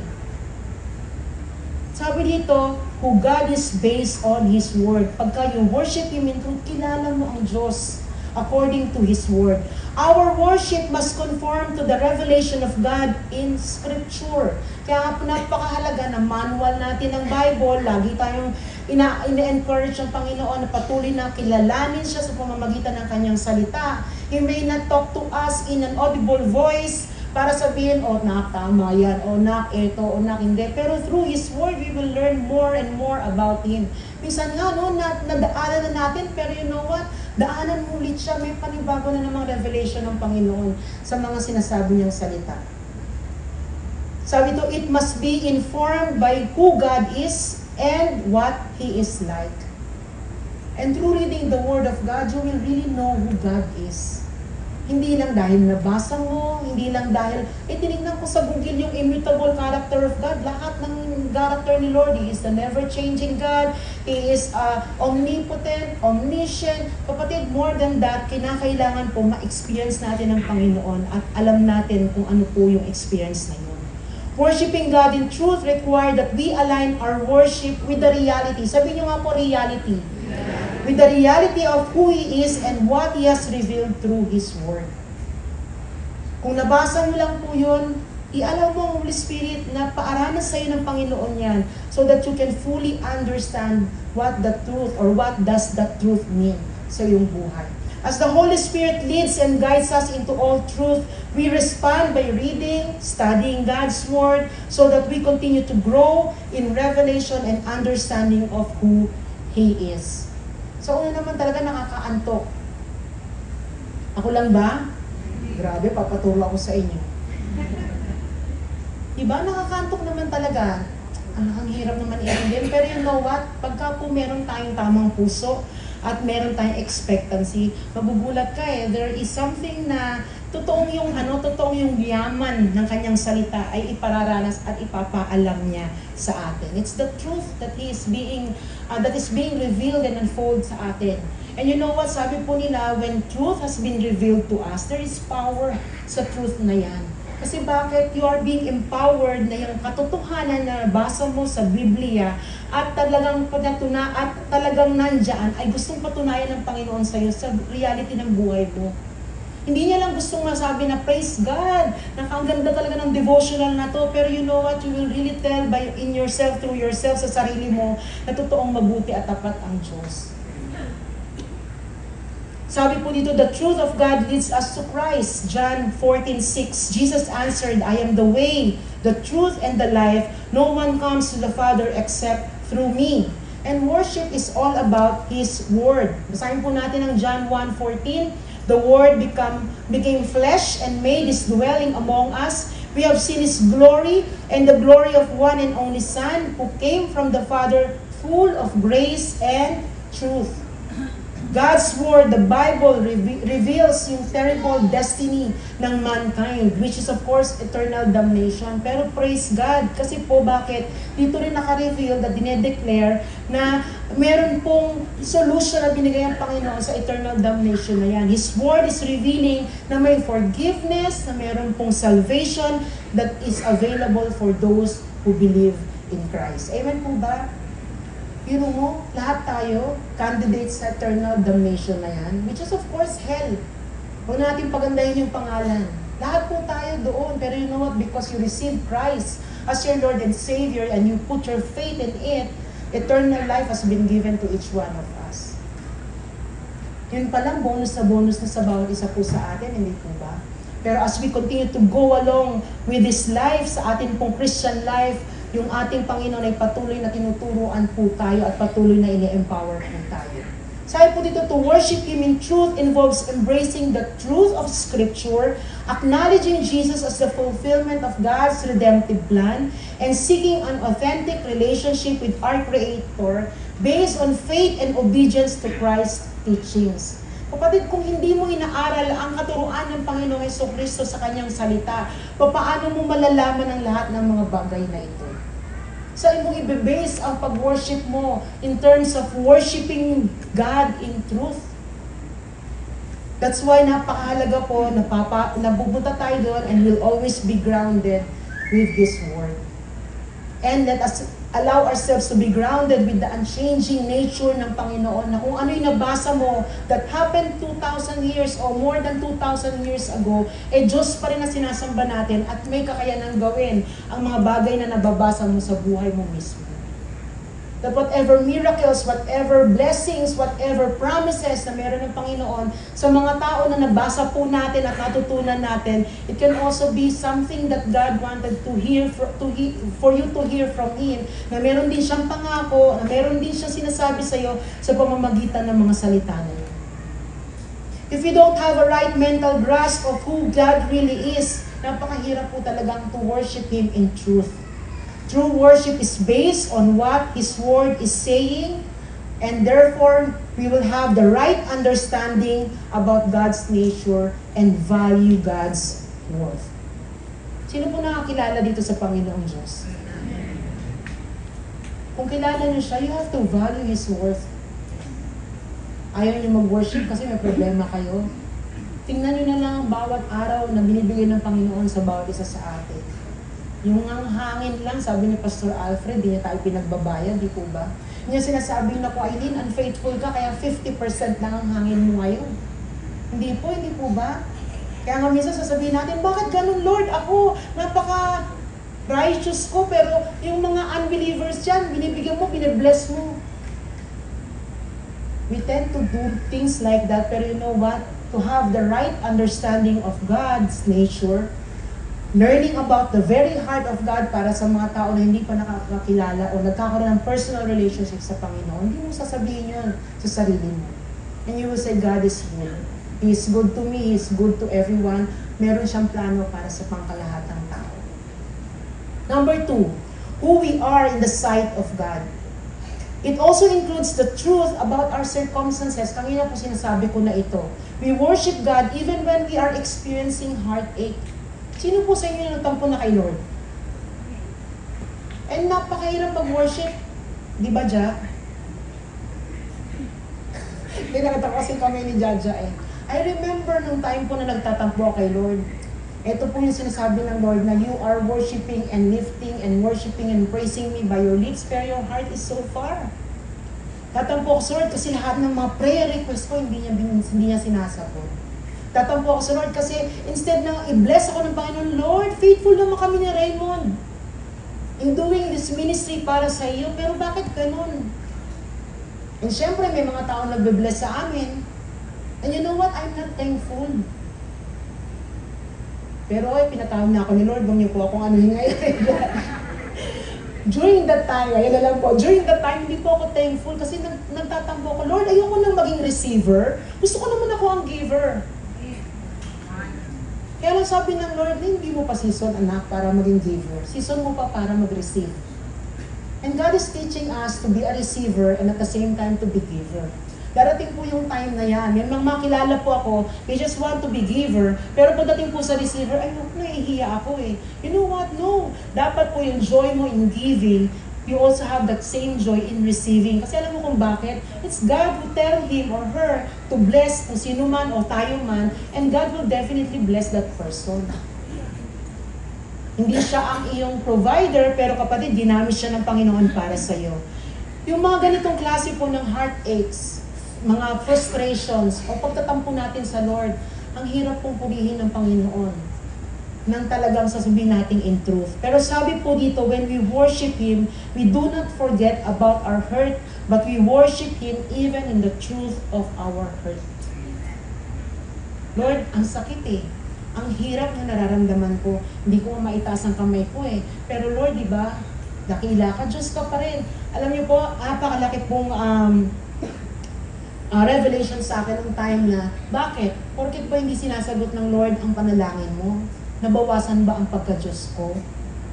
Sabi dito, who God is based on His Word. Pagka you worship Him in truth, kilala mo ang Diyos according to His Word. Our worship must conform to the revelation of God in Scripture. Kaya napakahalaga na manual natin ng Bible, lagi tayong ina-encourage ng Panginoon na patuloy na kilalanin siya sa pamamagitan ng kanyang salita. He may not talk to us in an audible voice para sabihin, nak, tama yan, nak, ito, nak, hindi. Pero through His Word, we will learn more and more about Him. Minsan nga, nadaanan na natin, pero you know what? Daanan mo ulit siya, may panibago na namang revelation ng Panginoon sa mga sinasabi niyang salita. Sabi ito, it must be informed by who God is and what He is like. And through reading the Word of God, you will really know who God is. Hindi lang dahil nabasa mo, hindi lang dahil, tinignan ko sa Google yung immutable character of God. Lahat ng character ni Lord, He is the never-changing God. He is omnipotent, omniscient. Kapatid, more than that, kinakailangan po ma-experience natin ang Panginoon at alam natin kung ano po yung experience na yun. Worshiping God in truth require that we align our worship with the reality. Sabi niyo nga po, reality. With the reality of who He is and what He has revealed through His Word. Kung nabasa mo lang po yun, ialaw mo ang Holy Spirit na paaralan sa iyo ng Panginoon yan so that you can fully understand what the truth or what does that truth mean sa iyong buhay. As the Holy Spirit leads and guides us into all truth, we respond by reading, studying God's Word so that we continue to grow in revelation and understanding of who He is. So, una naman talaga nakakaantok. Ako lang ba? Grabe, papaturo ako sa inyo. Diba? Nakakaantok naman talaga. Ang hirap naman i-endin. Pero you know what? Pagka po meron tayong tamang puso at meron tayong expectancy, magugulat ka There is something na totoong yung yaman ng kanyang salita ay ipararanas at ipapaalam niya sa atin. It's the truth that is being revealed and unfold sa atin. And you know what? Sabi po nila, when truth has been revealed to us, there is power sa truth na yan. Kasi bakit? You are being empowered na yung katotohanan na basa mo sa Biblia at talagang nandyan ay gustong patunayan ng Panginoon sa iyo sa reality ng buhay mo. Hindi niya lang gustong masabi na praise God, ang ganda talaga ng devotional na to, pero you know what, you will really tell in yourself, through yourself, sa sarili mo, na totoong mabuti at tapat ang Diyos. Sabi po dito, the truth of God leads us to Christ. John 14:6, Jesus answered, I am the way, the truth, and the life. No one comes to the Father except through me. And worship is all about His Word. Basahin po natin ang John 1:14. The Word became flesh and made His dwelling among us. We have seen His glory and the glory of one and only Son who came from the Father, full of grace and truth. God's Word, the Bible, reveals yung terrible destiny ng mankind, which is of course eternal damnation. Pero praise God, kasi po bakit? Dito rin naka-reveal na dinedeclare na meron pong solution na binigay ang Panginoon sa eternal damnation na yan. His Word is revealing na may forgiveness, na meron pong salvation that is available for those who believe in Christ. Amen po ba? You know, lahat tayo, candidates sa eternal damnation na yan, which is of course hell. Huwag natin pagandahin yung pangalan. Lahat po tayo doon, pero you know what? Because you received Christ as your Lord and Savior and you put your faith in it, eternal life has been given to each one of us. Yun palang bonus na sa bawat isa po sa atin, hindi po ba? Pero as we continue to go along with this life, sa atin pong Christian life, yung ating Panginoon ay patuloy na tinuturuan po tayo at patuloy na ini-empower po tayo. Sabi po dito, to worship Him in truth involves embracing the truth of Scripture, acknowledging Jesus as the fulfillment of God's redemptive plan, and seeking an authentic relationship with our Creator based on faith and obedience to Christ's teachings. Kapatid, kung hindi mo inaaral ang katuruan ng Panginoong Jesucristo sa kanyang salita, paano mo malalaman ang lahat ng mga bagay na ito? Saan mo i-base ang pag-worship mo in terms of worshiping God in truth? That's why napakahalaga po, nabubuta tayo doon and will always be grounded with His Word. And let us allow ourselves to be grounded with the unchanging nature ng Panginoon, na kung ano yung nabasa mo that happened 2,000 years or more than 2,000 years ago, Diyos pa rin na sinasamba natin at may kakayanang gawin ang mga bagay na nababasa mo sa buhay mo mismo. That whatever miracles, whatever blessings, whatever promises na meron ng Panginoon sa mga tao na nabasa po natin at natutunan natin, it can also be something that God wanted to hear for you to hear from Him. Na meron din siyang pangako, na meron din siyang sinasabi sa iyo sa pamamagitan ng mga salita na yun. If you don't have a right mental grasp of who God really is, napakahirap po talagang to worship Him in truth. True worship is based on what His Word is saying, and therefore, we will have the right understanding about God's nature and value God's worth. Sino po nakakilala dito sa Panginoong Diyos? Kung kilala niyo siya, you have to value His worth. Ayaw niyo mag-worship kasi may problema kayo. Tingnan niyo na lang ang bawat araw na binibigay ng Panginoon sa bawat isa sa atin. Yung ang hangin lang, sabi ni Pastor Alfred, di niya tayo pinagbabayad, di po ba? Niya sinasabing na, Aileen, unfaithful ka, kaya 50% lang ang hangin mo ngayon. Hindi po ba? Kaya nga minsan sasabihin natin, bakit ganun, Lord? Ako, napaka-righteous ko, pero yung mga unbelievers dyan, binibigyan mo, binibless mo. We tend to do things like that, pero you know what? To have the right understanding of God's nature, learning about the very heart of God para sa mga tao na hindi pa nakakakilala o nagkakaroon ng personal relationship sa Panginoon, hindi mo sasabihin yun sa sarili mo. And you will say, God is good. He is good to me, He is good to everyone. Meron siyang plano para sa pangkalahatang tao. Number 2, who we are in the sight of God. It also includes the truth about our circumstances. Kanina po sinasabi ko na ito. We worship God even when we are experiencing heartache. Sino po sa inyo nagtampo na kay Lord? And napakahirap mag-worship. Di ba, Jack? Hindi nakita kasi kami ni Jaja I remember nung time po na nagtatampo kay Lord. Ito po yung sinasabi ng Lord na you are worshiping and lifting and worshiping and praising me by your lips, pero your heart is so far. Tatampo ko sa Lord kasi lahat ng mga prayer request ko hindi niya sinasagot. Tatampo ako sa Lord kasi instead na i-bless ako ng Panginoon, Lord, faithful naman kami ni Raymond in doing this ministry para sa iyo, pero bakit ganun? And syempre, may mga tao nagbe-bless sa amin. And you know what? I'm not thankful. Pero pinatawag na ako ni Lord, huwag niyo po akong ano ngayon. During that time, ayun na lang po, during that time, hindi po ako thankful kasi nagtatampo ako, Lord, ayoko nang maging receiver. Gusto ko naman ako ang giver. Kaya lang sabi ng Lord, hindi mo pa season, anak, para maging giver. Season mo pa para mag-receive. And God is teaching us to be a receiver and at the same time to be giver. Darating po yung time na yan. May mga makilala po ako, they just want to be giver, pero pagdating po sa receiver, ay, nahihiya ako You know what? No. Dapat po yung joy mo in giving, you also have that same joy in receiving. Kasi alam mo kung bakit? It's God who tell him or her to bless kung sino man o tayo man, and God will definitely bless that person. Hindi siya ang iyong provider, pero kapatid, ginamit siya ng Panginoon para sa iyo. Yung mga ganitong klase po ng heartaches, mga frustrations, o pagtatampo natin sa Lord, ang hirap pong purihin ng Panginoon nang talagang sasabihin natin in truth. Pero sabi po dito, when we worship Him, we do not forget about our hurt, but we worship Him even in the truth of our hurt. Lord, ang sakit Ang hirap na nararamdaman ko. Hindi ko maitaas ang kamay ko Pero Lord, di ba? dakila ka, Diyos ka pa rin. Alam niyo po, napakalaki pong revelation sa akin ng time na, bakit? Porket ba hindi sinasagot ng Lord ang panalangin mo? Nabawasan ba ang pagka-Diyos ko?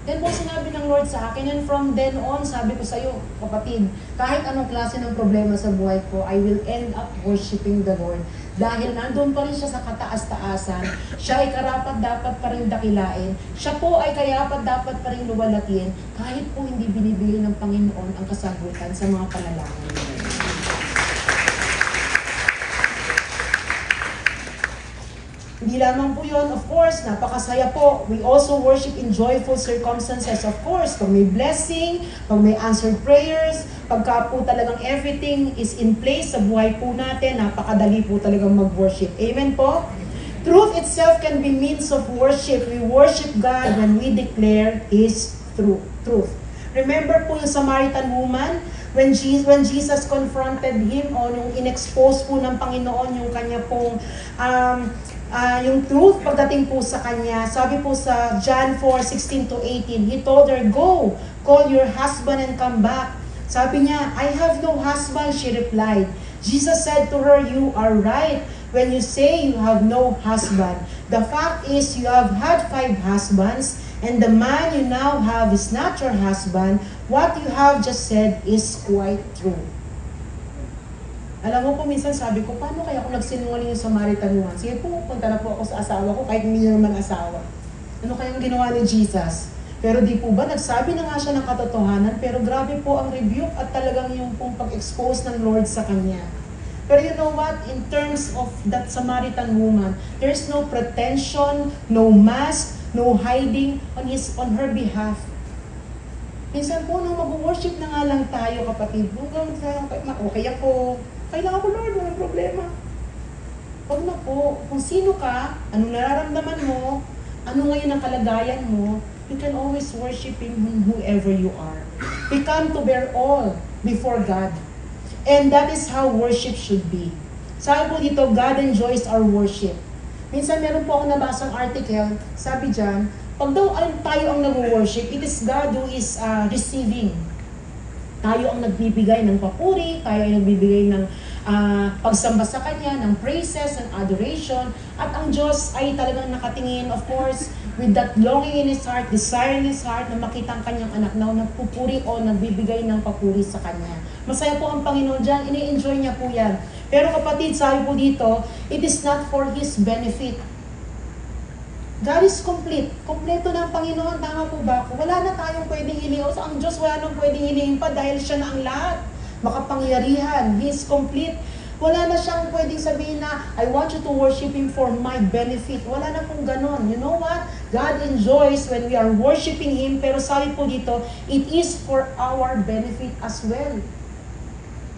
Then po sinabi ng Lord sa akin, and from then on, sabi ko sa iyo, kapatid, kahit anong klase ng problema sa buhay ko, I will end up worshiping the Lord. Dahil nandun pa rin siya sa kataas-taasan, siya ay karapat-dapat pa rin dakilain, siya po ay karapat-dapat pa rin luwalatin, kahit po hindi binibigay ng Panginoon ang kasagutan sa mga panalangin niya. Hindi lamang po yun, of course, napakasaya po. We also worship in joyful circumstances, of course. Pag may blessing, pag may answered prayers, pagka po talagang everything is in place sa buhay po natin, napakadali po talagang mag-worship. Amen po? Truth itself can be means of worship. We worship God when we declare His truth. Remember po yung Samaritan woman, when Jesus confronted him, o nung in-expose po ng Panginoon yung kanya pong yung truth pagdating po sa kanya. Sabi po sa John 4:16-18, He told her, "Go, call your husband and come back." Sabi niya, "I have no husband," she replied. Jesus said to her, "You are right when you say you have no husband. The fact is you have had 5 husbands, and the man you now have is not your husband. What you have just said is quite true." Alam mo po, minsan sabi ko, paano kaya kung nagsinungaling yung Samaritan woman? Sige po, punta na po ako sa asawa ko, kahit hindi naman asawa. Ano kayang ginawa ni Jesus? Pero di po ba, nagsabi na nga siya ng katotohanan, pero grabe po ang rebuke at talagang yung pong pag-expose ng Lord sa kanya. Pero you know what? In terms of that Samaritan woman, there's no pretension, no mask, no hiding on her behalf. Minsan po, nung mag-worship na nga lang tayo, kapatid, okay ako, kailangan ko, Lord, walang problema. Huwag na po. Kung sino ka, anong nararamdaman mo, ano ngayon ang kalagayan mo, you can always worship Him whoever you are. We come to bear all before God. And that is how worship should be. Sabi po dito, God enjoys our worship. Minsan meron po ako nabasang article, sabi dyan, pag daw tayo ang nag-worship, it is God who is receiving. Tayo ang nagbibigay ng papuri, tayo ay nagbibigay ng pagsamba sa Kanya, ng praises and adoration. At ang Diyos ay talagang nakatingin, of course, with that longing in His heart, desire in His heart, na makita ang Kanyang anak na nagpupuri o nagbibigay ng papuri sa Kanya. Masaya po ang Panginoon dyan, ini-enjoy niya po yan. Pero kapatid, sabi po dito, it is not for His benefit. God is complete. Kompleto na ang Panginoon. Tama po ba ako? Wala na tayong pwedeng hilingin. O ang Diyos, wala nang pwedeng hilingin pa dahil siya na ang lahat. Makapangyarihan. He is complete. Wala na siyang pwedeng sabihin na, I want you to worship Him for my benefit. Wala na pong ganon. You know what? God enjoys when we are worshiping Him. Pero sabi po dito, it is for our benefit as well.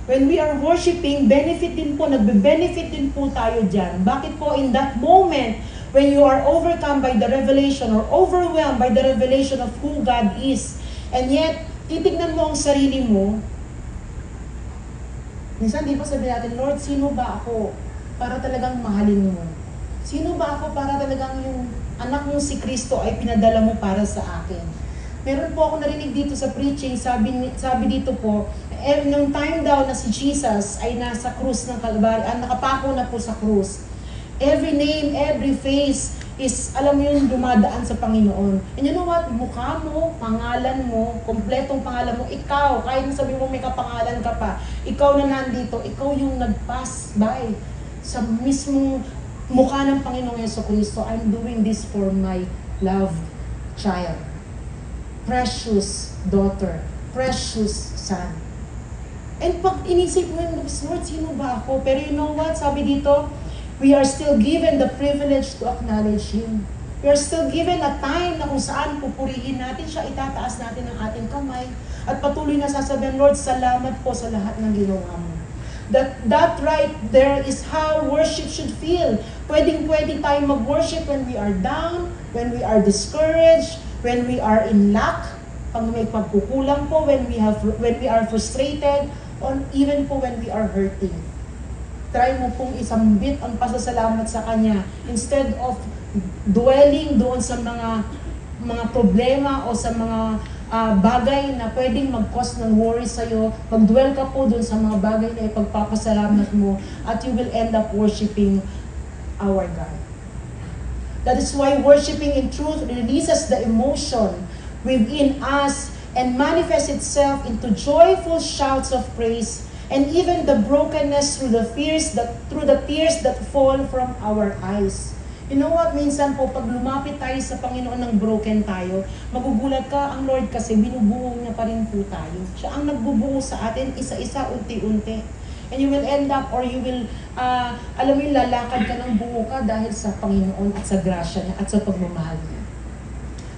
When we are worshiping, benefit din po, nagbe-benefit din po tayo dyan. Bakit po in that moment, when you are overcome by the revelation or overwhelmed by the revelation of who God is, and yet, titignan mo ang sarili mo, minsan di ba sabi natin, Lord, sino ba ako para talagang mahalin mo? Sino ba ako para talagang yung anak mo si Kristo ay pinadala mo para sa akin? Meron po ako narinig dito sa preaching, sabi dito po, nung time daw na si Jesus ay nasa krus ng Kalbaryo, nakapako na po sa krus, every name, every face is, alam mo yun, dumadaan sa Panginoon. And you know what? Mukha mo, pangalan mo, kompletong pangalan mo, ikaw, kahit sabi mo may kapangalan ka pa, ikaw na nandito, ikaw yung nag-pass by sa mismong mukha ng Panginoong Jesucristo. I'm doing this for my loved child. Precious daughter. Precious son. And pag inisip mo, Lord, sino ba ako? Pero you know what? Sabi dito, we are still given the privilege to acknowledge Him. We are still given a time na kung saan pupurihin natin siya, itataas natin ang ating kamay, at patuloy na sasabihin, Lord, salamat po sa lahat ng ginawa mo. That right there is how worship should feel. Pwedeng tayo mag-worship when we are down, when we are discouraged, when we are in lack, pag may pagkukulang po, when we are frustrated, or even po when we are hurting. Try mo pong isambit ang pasasalamat sa Kanya instead of dwelling doon sa mga problema o sa mga bagay na pwedeng mag-cause ng worry sa'yo, mag-dwell ka po dun sa mga bagay na ipagpapasalamat mo, at you will end up worshiping our God. That is why worshiping in truth releases the emotion within us and manifests itself into joyful shouts of praise, and even the brokenness through the tears that fall from our eyes. You know what, minsan po, pag lumapit tayo sa Panginoon ng broken tayo, magugulat ka, ang Lord kasi binubuo niya pa rin po tayo. Siya ang nagbubuo sa atin, isa-isa, unti-unti. And you will end up, or you will, alam mo yung lalakad ka ng buo ka dahil sa Panginoon at sa grasya niya at sa pagmamahal niya.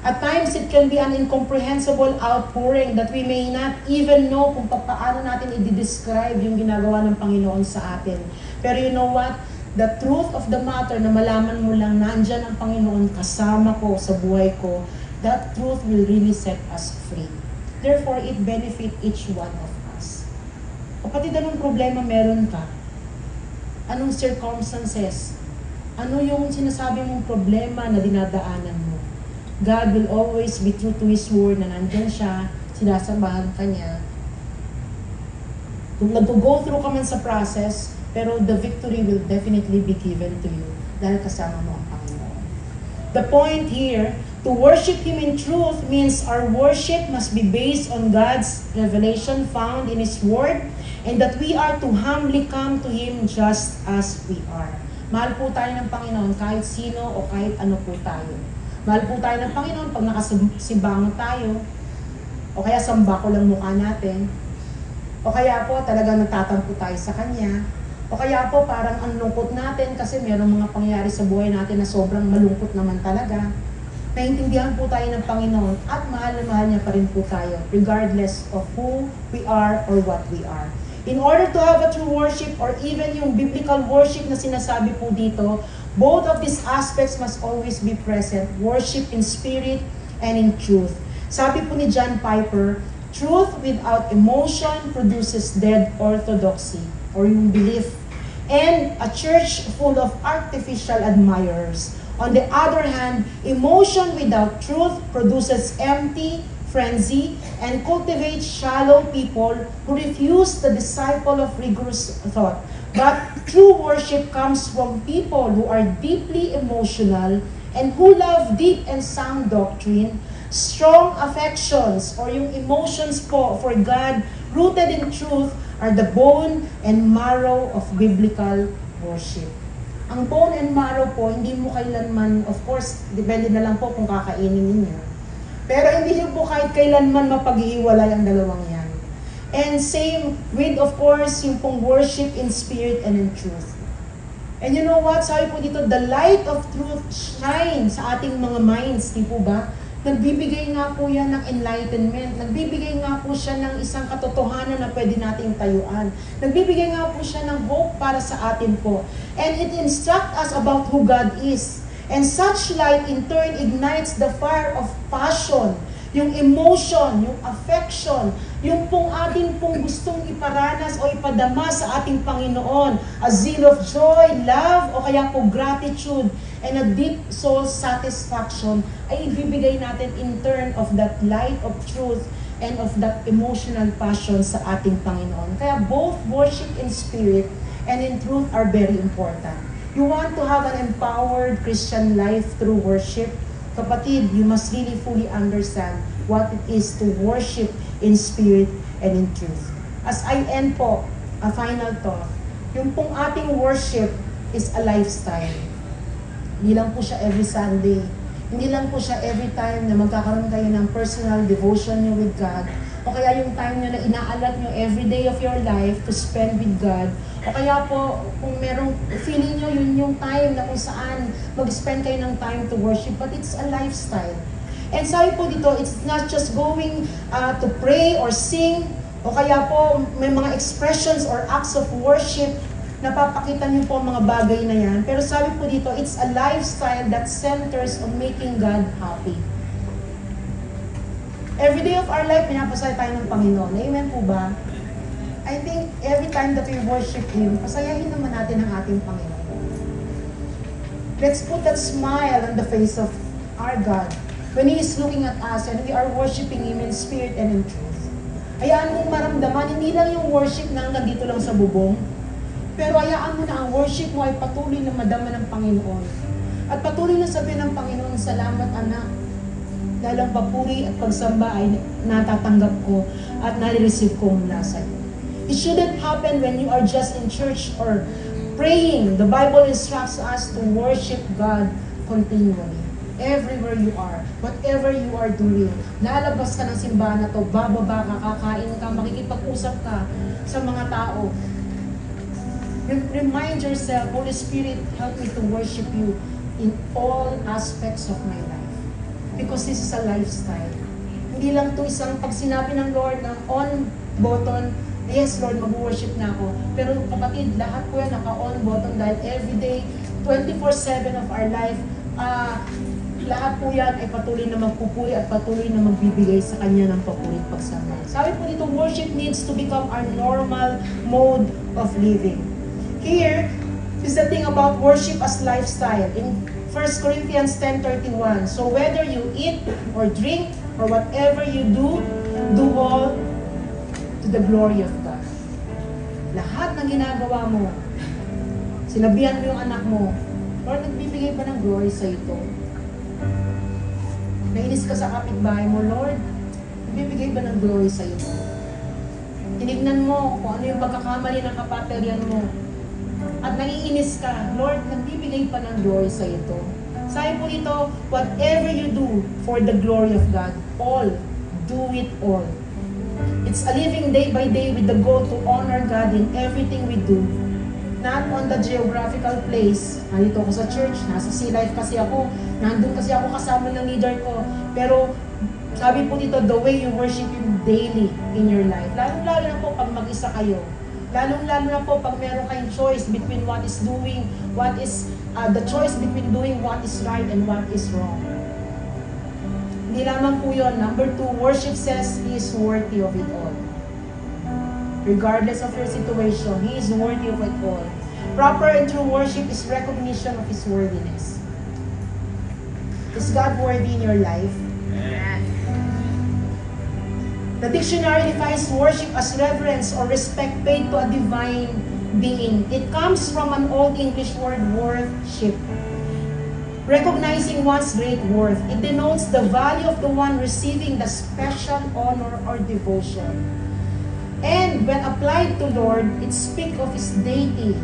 At times, it can be an incomprehensible outpouring that we may not even know kung paano natin i-describe yung ginagawa ng Panginoon sa atin. Pero you know what? The truth of the matter na malaman mo lang nandyan ang Panginoon kasama ko sa buhay ko, that truth will really set us free. Therefore, it benefit each one of us. Kapatid, anong problema meron ka? Anong circumstances? Ano yung sinasabi mong problema na dinadaanan mo? God will always be true to His word na nandyan siya, sinasambahan ka niya. Kung nag-go through ka man sa process, pero the victory will definitely be given to you dahil kasama mo ang Panginoon. The point here, to worship Him in truth means our worship must be based on God's revelation found in His Word, and that we are to humbly come to Him just as we are. Mahal po tayo ng Panginoon kahit sino o kahit ano po tayo. Mahal po tayo ng Panginoon pag nakasimbangon tayo, o kaya samba ko lang mukha natin, o kaya po talagang nagtatampo tayo sa Kanya, o kaya po parang ang lungkot natin kasi mayroong mga pangyayari sa buhay natin na sobrang malungkot naman talaga. Naintindihan po tayo ng Panginoon at mahal na mahal niya pa rin po tayo regardless of who we are or what we are. In order to have a true worship or even yung biblical worship na sinasabi po dito, both of these aspects must always be present. Worship in spirit and in truth. Sabi po ni John Piper, truth without emotion produces dead orthodoxy or yung belief, and a church full of artificial admirers. On the other hand, emotion without truth produces empty frenzy and cultivates shallow people who refuse the disciple of rigorous thought. But true worship comes from people who are deeply emotional and who love deep and sound doctrine, strong affections or yung emotions po for God rooted in truth are the bone and marrow of biblical worship. Ang bone and marrow po, hindi mo kailanman, of course, depende na lang po kung kakainin ninyo. Pero hindi niyo po kahit kailanman mapaghihiwalay ang dalawang yan. And same with, of course, yung pong worship in spirit and in truth. And you know what? Sabi po dito, the light of truth shine sa ating mga minds, di po ba? Nagbibigay nga po yan ng enlightenment. Nagbibigay nga po siya ng isang katotohanan na pwede nating tayuan. Nagbibigay nga po siya ng hope para sa atin po. And it instructs us about who God is. And such light in turn ignites the fire of passion, yung emotion, yung affection, yung pong ating pong gustong iparanas o ipadama sa ating Panginoon. A zeal of joy, love, o kaya po gratitude, and a deep soul satisfaction ay ibibigay natin in turn of that light of truth and of that emotional passion sa ating Panginoon. Kaya both worship in spirit and in truth are very important. You want to have an empowered Christian life through worship? Kapatid, you must really fully understand what it is to worship in spirit and in truth. As I end po, a final thought, yung pong ating worship is a lifestyle. Hindi lang po siya every Sunday. Hindi lang po siya every time na magkakaroon kayo ng personal devotion niyo with God. O kaya yung time niyo na inaalat niyo every day of your life to spend with God. O kaya po, kung merong feeling niyo, yun yung time na kung saan mag-spend kayo ng time to worship. But it's a lifestyle. And sabi po dito, it's not just going to pray or sing. O kaya po, may mga expressions or acts of worship napapakita niyo po ang mga bagay na yan. Pero sabi po dito, it's a lifestyle that centers on making God happy. Every day of our life, pinapasaya tayo ng Panginoon. Amen po ba? I think every time that we worship Him, pasayahin naman natin ang ating Panginoon. Let's put that smile on the face of our God. when He is looking at us and we are worshiping Him in spirit and in truth. Hayaan mong maramdaman, hindi lang yung worship na nandito lang sa bubong, pero hayaan mo na ang worship mo ay patuloy na madama ng Panginoon. At patuloy na sabihin ng Panginoon, salamat anak, dahil ang papuri at pagsamba ay natatanggap ko at nare-receive ko mula sa iyo. It shouldn't happen when you are just in church or praying. The Bible instructs us to worship God continually. Everywhere you are, whatever you are doing, lalabas ka ng simbahan na to, bababa ka, kakain ka, makikipag-usap ka sa mga tao. Remind yourself, Holy Spirit, help me to worship you in all aspects of my life. Because this is a lifestyle. Hindi lang to isang pag sinabi ng Lord ng on button, yes Lord, mag-worship na ako. Pero kapatid, lahat po yan naka-on button dahil everyday, 24/7 of our life, lahat po yan ay patuloy na magpupuri at patuloy na magbibigay sa Kanya ng papuri at pagsamba. Sabi po dito, worship needs to become our normal mode of living. Here is the thing about worship as lifestyle. In 1 Corinthians 10:31, so whether you eat or drink or whatever you do, do all to the glory of God. Lahat ng ginagawa mo, sinabihan mo yung anak mo, Lord, nagbibigay ba ng glory sa ito? Nainis ka sa kapitbahay mo, Lord, nagbibigay ba ng glory sa ito? Tinignan mo kung ano yung pagkakamali ng kapaperian mo. At naiinis ka, Lord, nagbibigay pa ng glory sa ito. Sabi po dito, whatever you do for the glory of God, all, do it all. It's a living day by day with the goal to honor God in everything we do. Not on the geographical place. Nandito ako sa church, nasa Sea Life kasi ako, nandun kasi ako kasama ng leader ko. Pero sabi po dito, the way you worship Him daily in your life. Lalo na po pag mag-isa kayo. Lalo na po pag meron kayong choice between what is doing, what is the choice between doing what is right and what is wrong. Hindi lamang po yun. Number 2, worship says He is worthy of it all. Regardless of your situation, He is worthy of it all. Proper and true worship is recognition of His worthiness. Is God worthy in your life? The dictionary defines worship as reverence or respect paid to a divine being. It comes from an Old English word, worship. Recognizing one's great worth. It denotes the value of the one receiving the special honor or devotion. And when applied to Lord, it speaks of His deity,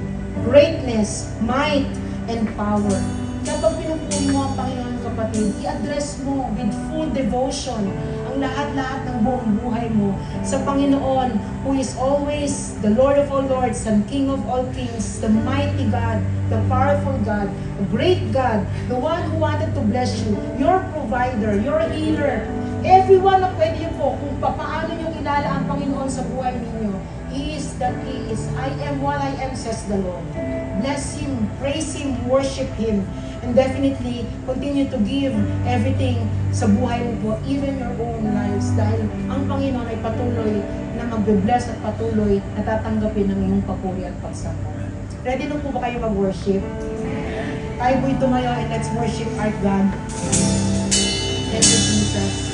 greatness, might, and power. Kapag pinupuri mo ang Panginoon, kapatid, i-address mo with full devotion ang lahat-lahat ng buong buhay mo sa Panginoon, who is always the Lord of all lords and King of all kings, the mighty God, the powerful God, the great God, the one who wanted to bless you, your provider, your healer, everyone na pwede yun po kung paano nyo kilala ang Panginoon sa buhay ninyo. He is that He is. I am what I am, says the Lord. Bless Him, praise Him, worship Him. And definitely, continue to give everything sa buhay mo po, even your own lives. Dahil ang Panginoon ay patuloy na magbe-bless at patuloy na tatanggapin ang iyong papuri at pagsamba. Ready na po ba kayo mag-worship? Tayo po'y tumayo and let's worship our God. Thank you, Jesus.